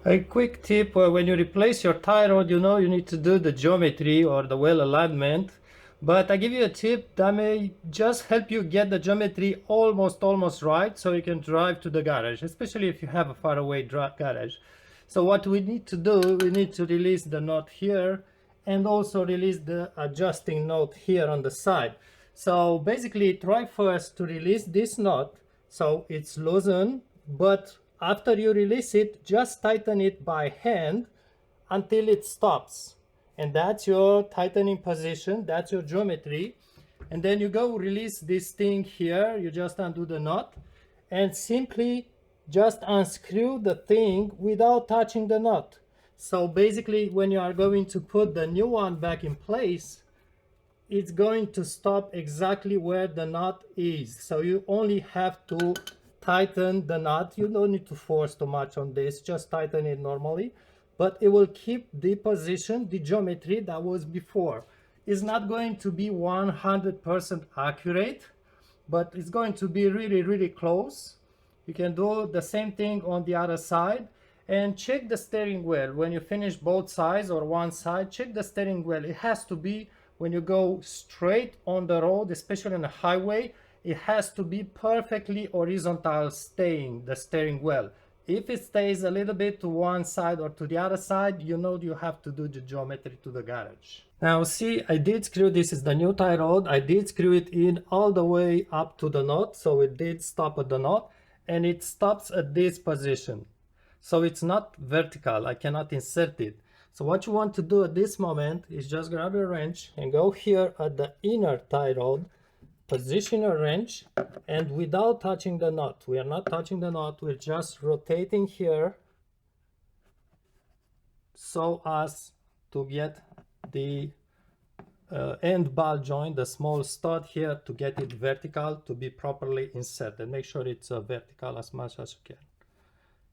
A quick tip, when you replace your tie rod, you need to do the geometry or the well alignment. But I give you a tip that may just help you get the geometry almost right so you can drive to the garage, especially if you have a faraway garage. So what we need to do, we need to release the knot here and also release the adjusting knot here on the side. So basically try first to release this knot so it's loosened, but after you release it, just tighten it by hand until it stops. And that's your tightening position, that's your geometry. And then you go release this thing here, you just undo the knot and simply just unscrew the thing without touching the knot. So basically when you are going to put the new one back in place, it's going to stop exactly where the knot is. So you only have to tighten the knot. You don't need to force too much on this, just tighten it normally, but it will keep the position, the geometry that was before. It's not going to be 100% accurate, but it's going to be really close. You can do the same thing on the other side. And check the steering wheel when you finish both sides or one side. Check the steering wheel. It has to be, when you go straight on the road, especially on a highway, it has to be perfectly horizontal, staying the steering wheel. If it stays a little bit to one side or to the other side, you have to do the geometry to the garage. Now see, I did screw, this is the new tie rod, I did screw it in all the way up to the knot, so it did stop at the knot, and it stops at this position. So it's not vertical, I cannot insert it. So what you want to do at this moment is just grab a wrench and go here at the inner tie rod, position a wrench, and without touching the knot, we are not touching the knot, we're just rotating here so as to get the end ball joint, the small stud here, to get it vertical, to be properly inserted. Make sure it's vertical as much as you can.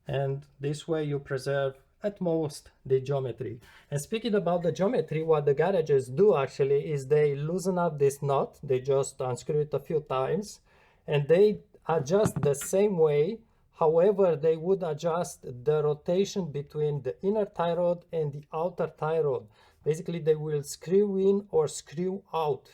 And this way you preserve at most the geometry. And speaking about the geometry, what the garages do actually is they loosen up this knot. They just unscrew it a few times and they adjust the same way. However, they would adjust the rotation between the inner tie rod and the outer tie rod. Basically, they will screw in or screw out,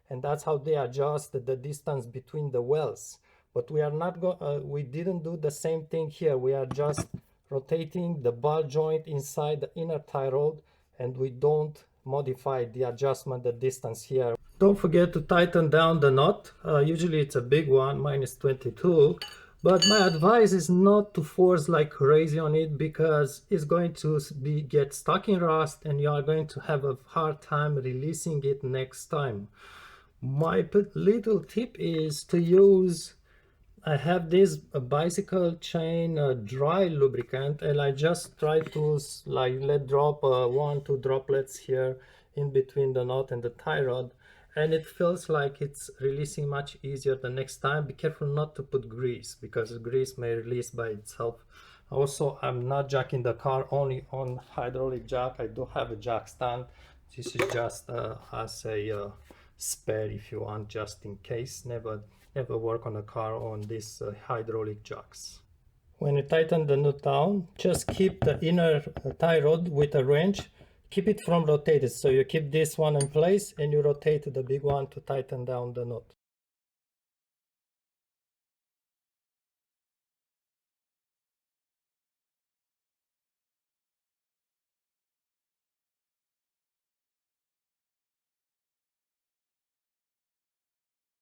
and that's how they adjust the distance between the wells. But we are not we didn't do the same thing here. We are just rotating the ball joint inside the inner tie rod, and we don't modify the adjustment, the distance here. Don't forget to tighten down the knot. Usually it's a big one, -22. But my advice is not to force like crazy on it, because it's going to get stuck in rust and you are going to have a hard time releasing it next time. My little tip is to use, I have this bicycle chain dry lubricant, and I just try to let drop 1-2 droplets here in between the knot and the tie rod, and it feels like it's releasing much easier the next time. Be careful not to put grease, because grease may release by itself. Also, I'm not jacking the car only on hydraulic jack. I do have a jack stand. This is just as a spare if you want, just in case. Never work on a car on these hydraulic jacks. When you tighten the nut down, just keep the inner tie rod with a wrench. Keep it from rotated, so you keep this one in place and you rotate the big one to tighten down the nut.